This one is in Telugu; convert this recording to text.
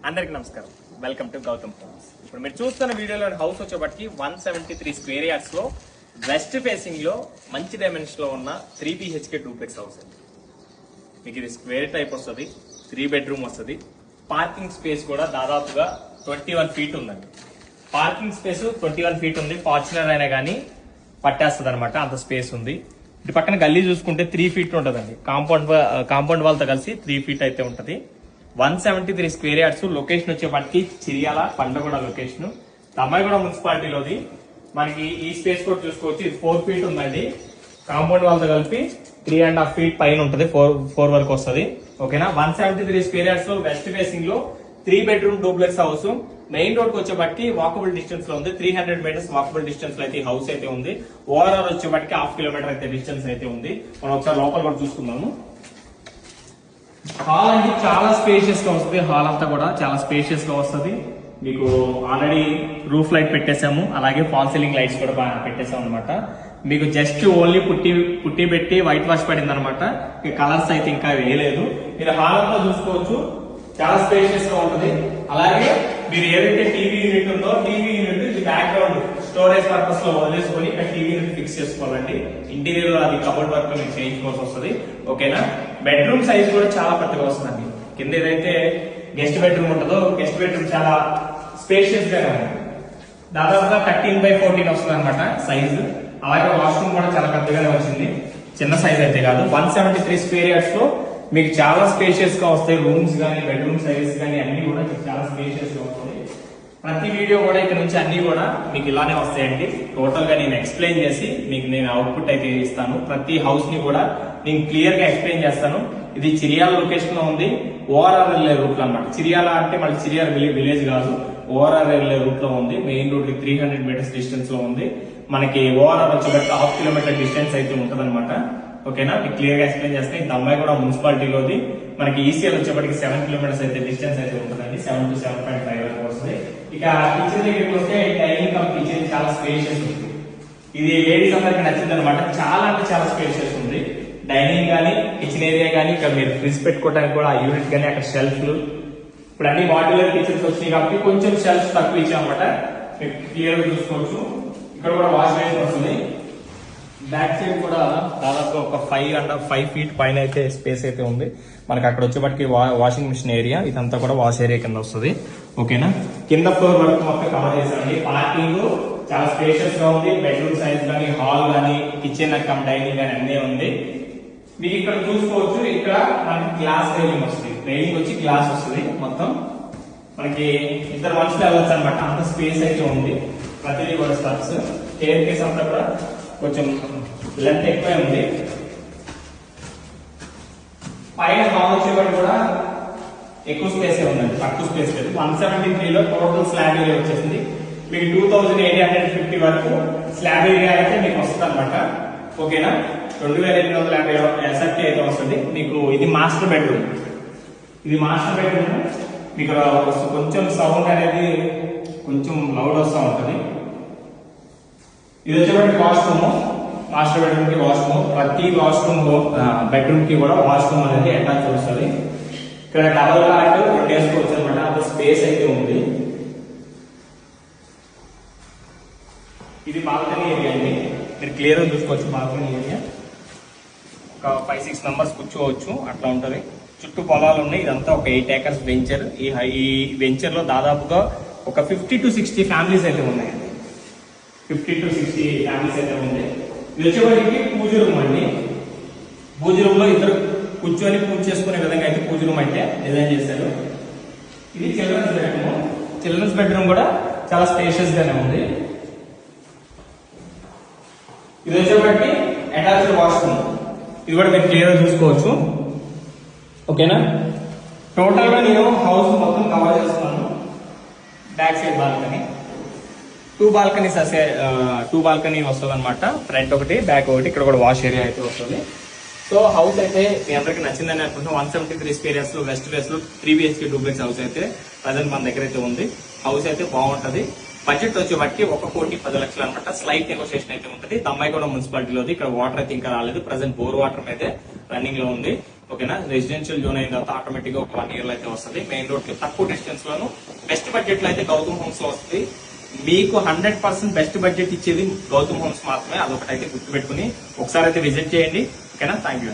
అందరికి నమస్కారం. Welcome to Gautam homes. ఇప్పుడు మీరు చూస్తున్న వీడియోలో హౌస్ వచ్చేప్పటికి 173 స్క్వేర్ యార్డ్స్ లో వెస్ట్ ఫేసింగ్ లో మంచి డైమెన్షన్ లో ఉన్న 3 BHK డూప్లెక్స్ హౌస్ అండి. మీకు ఇది స్క్వేర్ టైప్ వస్తుంది, 3 బెడ్రూమ్ వస్తుంది. పార్కింగ్ స్పేస్ కూడా దాదాపుగా 21 ఫీట్ ఉందండి. పార్కింగ్ స్పేస్ 21 ఫీట్ ఉంది. ఫార్చునర్ అయినా కానీ పట్టేస్తుంది అనమాట, అంత స్పేస్ ఉంది. ఇటు పక్కన గల్లీ చూసుకుంటే 3 ఫీట్ ఉంటుందండి. కాంపౌండ్ వాళ్ళతో కలిసి 3 ఫీట్ అయితే ఉంటది. 173 స్క్వేర్ యార్డ్స్. లొకేషన్ వచ్చేప్పటికి చిరియాల పండగూడ లొకేషన్, తమ్మాయిగూడ మున్సిపాలిటీలోది. మనకి ఈ స్పేస్ కూడా చూసుకోవచ్చు. ఇది 4 ఫీట్ ఉందండి. కాంపౌండ్ వాళ్ళతో కలిపి 3.5 ఫీట్ పైన ఉంటుంది, 4 వరకు వస్తుంది. ఓకేనా. 173 స్క్వేర్ యార్డ్స్ లో వెస్ట్ ఫేసింగ్ లో 3 bedroom duplex house. Main road కి వచ్చేప్పటికి వాకబుల్ డిస్టెన్స్ లో ఉంది. 300 మీటర్స్ వాకబుల్ డిస్టెన్స్ లో అయితే హౌస్ అయితే ఉంది. ఓవరాల్ వచ్చేప్పటికి 1/2 కిలోమీటర్ అయితే డిస్టెన్స్ అయితే ఉంది. మనం ఒకసారి లోపల కూడా చూసుకుందాము. హాల్ అంటే చాలా స్పేషియస్ గా వస్తుంది. హాల్ అంతా కూడా చాలా స్పేషియస్ గా వస్తుంది. మీకు ఆల్రెడీ రూఫ్ లైట్ పెట్టేసాము, అలాగే ఫాల్ సీలింగ్ లైట్స్ కూడా పెట్టేసాం అనమాట. మీకు జస్ట్ ఓన్లీ పుట్టి పెట్టి వైట్ వాష్ పడింది అనమాట. కలర్స్ అయితే ఇంకా వేయలేదు. మీరు హాల్ అంతా చూసుకోవచ్చు, చాలా స్పేషియస్ గా ఉంటుంది. అలాగే మీరు ఏదైతే టీవీ యూనిట్ ఉందో, టీవీ యూనిట్ ఇది బ్యాక్గ్రౌండ్ స్టోరేజ్ పర్పస్ లో వదిలేసుకొని ఇక్కడ టీవీ యూనిట్ ఫిక్స్ చేసుకోవాలండి. ఇంటీరియర్ లో అది కబోర్డ్ వర్క్ మీకు చేయించుకోవాల్సి వస్తుంది. ఓకేనా. బెడ్రూమ్ సైజ్ కూడా చాలా పెద్దగా వస్తుందండి. కింద ఏదైతే గెస్ట్ బెడ్రూమ్ ఉంటుందో, గెస్ట్ బెడ్రూమ్ చాలా స్పేషియస్ గా ఉంది. దాదాపుగా 13/14 వస్తుంది అనమాట సైజు. అలాగే వాష్రూమ్ కూడా చాలా పెద్దగానే వచ్చింది, చిన్న సైజ్ అయితే కాదు. 173 స్క్వేర్ యార్డ్స్ లో మీకు చాలా స్పేషియస్ గా వస్తాయి. రూమ్స్ కానీ బెడ్రూమ్ సైజెస్ కానీ అన్ని కూడా చాలా స్పేషియస్ గా వస్తాయి. ప్రతి వీడియో కూడా ఇక్కడ నుంచి అన్ని కూడా మీకు ఇలానే వస్తాయండి. టోటల్ గా నేను ఎక్స్ప్లెయిన్ చేసి మీకు నేను అవుట్పుట్ అయితే ఇస్తాను. ప్రతి హౌస్ ని కూడా నేను క్లియర్ గా ఎక్స్ప్లెయిన్ చేస్తాను. ఇది చిరియాల లొకేషన్ లో ఉంది. ఓఆర్ఆర్ వెళ్ళే రూట్ లో అనమాట. చిరియాల అంటే మళ్ళీ చిరియాల విలేజ్ కాదు, ఓఆర్ఆర్ వెళ్ళే రూట్ లో ఉంది. మెయిన్ రూట్ 300 మీటర్స్ డిస్టెన్స్ లో ఉంది. మనకి ఓఆర్ఆర్ వచ్చేటప్పుడు 1/2 కిలోమీటర్ డిస్టెన్స్ అయితే ఉంటుంది అనమాట. ఓకేనా. మీకు క్లియర్ గా ఎక్స్ప్లెయిన్ చేస్తే తమ్మాయిగూడ మున్సిపాలిటీలోది. మనకి ఈసీఎల్ వచ్చేప్పటికి 7 కిలోమీటర్స్ అయితే డిస్టెన్స్ అయితే ఉంటుందండి. 7 to 7.5 వరకు వస్తుంది. ఇక కిచెన్ దగ్గరికి వస్తే డైనింగ్ కమ్ కిచెన్ చాలా స్పేషియస్ ఉంది. ఇది లేడీస్ అందరికి నచ్చింది అనమాట. చాలా అంటే చాలా స్పేషియస్ ఉంది. డైనింగ్ కానీ కిచెన్ ఏరియా కానీ, ఇక్కడ మీరు ఫ్రిడ్జ్ పెట్టుకోవడానికి కూడా ఆ యూనిట్ కానీ, అక్కడ షెల్ఫ్లు, ఇప్పుడు అన్ని మాడ్యులర్ కిచెన్స్ వచ్చినాయి కాబట్టి కొంచెం షెల్ఫ్స్ తక్కువ ఇచ్చామన్నమాట. మీరు క్లియర్ గా చూసుకోవచ్చు. ఇక్కడ కూడా వాష్ బేసిన్ వస్తుంది. బ్యాక్ సైడ్ కూడా దాదాపు ఒక 5.5 ఫీట్ పైన అయితే స్పేస్ అయితే ఉంది. మనకి అక్కడ వచ్చేప్పటికి వాషింగ్ మిషన్ ఏరియా, ఇదంతా కూడా వాష్ ఏరియా కింద వస్తుంది. ఓకేనా. కింద ఫ్లోర్ వరకు మొత్తం కవర్ చేసామండి. పార్కింగ్ చాలా స్పేషియస్ గా ఉంది. బెడ్రూమ్ సైజ్ కానీ, హాల్ కానీ, కిచెన్ కమ్ డైనింగ్ కానీ అన్నీ ఉంది. మీకు ఇక్కడ చూసుకోవచ్చు. ఇక్కడ మనకి గ్లాస్ రైలింగ్ వస్తుంది. రైలింగ్ వచ్చి గ్లాస్ వస్తుంది. మొత్తం మనకి 2 మనుషులు వెళ్ళొచ్చు అనమాట, అంత స్పేస్ అయితే ఉంది. ప్రతిదీ కూడా స్టెప్స్, స్టేర్ కేస్ అంతా కూడా కొంచెం లెంత్ ఎక్కువే ఉంది. పైన హాల్ వచ్చేవాడు కూడా ఎక్కువ స్పేస్ ఉందండి, తక్కువ స్పేస్ లేదు. 173 లో టోటల్ స్లాబ్ ఏరియా వచ్చేసింది. మీకు 2850 వరకు స్లాబ్ ఏరియా అయితే మీకు వస్తుంది అనమాట. ఓకేనా. 2850 ఎస్ఎఫ్టీ అయితే వస్తుంది మీకు. ఇది మాస్టర్ బెడ్రూమ్. ఇది మాస్టర్ బెడ్రూమ్. మీకు కొంచెం సౌండ్ అనేది కొంచెం లౌడ్ వస్తూ ఉంటుంది. ఇది వచ్చేటువంటి వాష్రూమ్. మాస్టర్ బెడ్రూమ్ కి వాష్రూమ్. ప్రతి వాష్రూమ్ బెడ్రూమ్ కి కూడా వాష్రూమ్ అనేది అటాచ్ వస్తుంది. ఇక్కడ డబల్ కాట్ 2 వేసుకోవచ్చు అనమాట, అంత స్పేస్ అయితే ఉంది. ఇది బాల్కనీ ఏరియా అండి. మీరు క్లియర్ గా చూసుకోవచ్చు. బాల్కనీ ఏరియా ఒక 5-6 మెంబర్స్ కూర్చోవచ్చు, అట్లా ఉంటది. చుట్టూ పొలాలు ఉన్నాయి. ఇదంతా ఒక 8 acres వెంచర్. ఈ వెంచర్ లో దాదాపుగా ఒక 50 to 60 ఫ్యామిలీస్ అయితే ఉన్నాయండి. 50 to 60 ఫ్యామిలీస్ అయితే ఉంది. ఇది వచ్చేవాడికి పూజ రూమ్ అండి. పూజ రూమ్ లో ఇద్దరు కూర్చొని పూజ చేసుకునే విధంగా అయితే పూజ రూమ్ అయితే డిజైన్ చేశారు. ఇది చిల్డ్రన్స్ బెడ్రూమ్. చిల్డ్రన్స్ బెడ్రూమ్ కూడా చాలా స్పేషియస్ గానే ఉంది. ఇది వచ్చేవాడికి అటాచ్డ్ వాష్రూమ్. ఇది కూడా మీరు క్లియర్ గా చూసుకోవచ్చు. ఓకేనా. టోటల్ గా నేను హౌస్ మొత్తం కవర్ చేస్తున్నాను. బ్యాక్ సైడ్ బాల్కనీ, 2 బాల్కనీ వస్తుంది అనమాట. ఫ్రంట్ ఒకటి, బ్యాక్ ఒకటి. ఇక్కడ కూడా వాష్ ఏరియా అయితే వస్తుంది. సో హౌస్ అయితే మీ అందరికి నచ్చిందని అనుకుంటున్నాం. 173 స్క్వేర్ యార్డ్స్ లో వెస్ట్ ఫేస్ లో 3 BHK డూప్లెక్స్ హౌస్ అయితే ప్రజెంట్ మన దగ్గర అయితే ఉంది. హౌస్ అయితే బాగుంటది. బడ్జెట్ వచ్చేవాటికి 1,10,00,000 అనమాట. స్లైట్ నెగోషియేషన్ అయితే ఉంటుంది. తమ్మాయిగూడ మున్సిపాలిటీలో. ఇక్కడ వాటర్ అయితే ఇంకా రాలేదు. ప్రజెంట్ బోర్ వాటర్ అయితే రన్నింగ్ లో ఉంది. ఓకేనా. రెసిడెన్షియల్ జోన్ అయిన తర్వాత ఆటోమేటిక్ గా ఒక 1 year లో అయితే వస్తుంది. మెయిన్ రోడ్ కి తక్కువ డిస్టెన్స్ లోను బెస్ట్ బడ్జెట్ లో అయితే గౌతమ్ హోమ్స్ లో వస్తుంది. మీకు 100% బెస్ట్ బడ్జెట్ ఇచ్చేది గౌతమ్ హోమ్స్ మాత్రమే. అదొకటి అయితే గుర్తుపెట్టుకుని ఒకసారి అయితే విజిట్ చేయండి. ఓకేనా. Thank you.